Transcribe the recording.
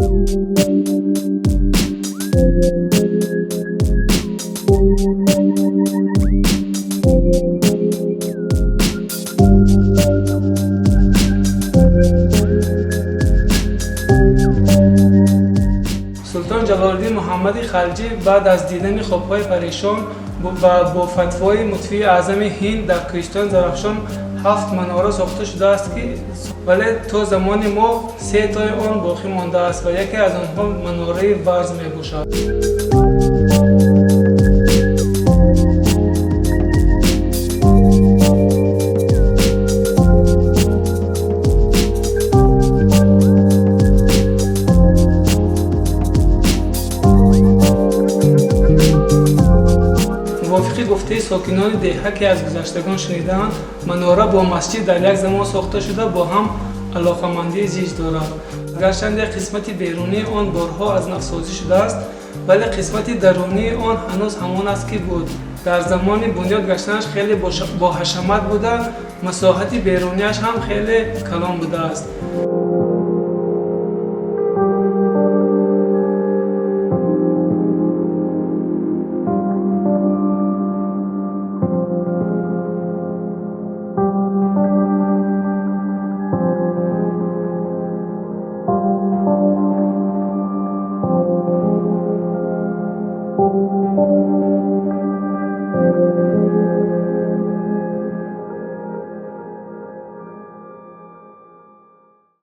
سلطان جلال‌الدین محمد خلجی بعد از دیدن خواب‌های پریشان و با فتوای مفتی اعظم هند در کشتیان درخشان 7 مناره ساخته شده است که ولی تا زمان ما 3 تای آن باقی مانده است و یکی از آنها مناره برز میباشد. موافق گفته ساکنان دهه که از گذشتگان شنیدند، مناره با مسجد در یک زمان ساخته شده با هم علاقمندی زیج دارد. گرچند قسمت بیرونی آن بارها از نوسازی شده است، ولی قسمت درونی آن هنوز همان است که بود. در زمان بنیاد گشتنش خیلی با حشمت بوده، مساحت بیرونیش هم خیلی کلان بوده است.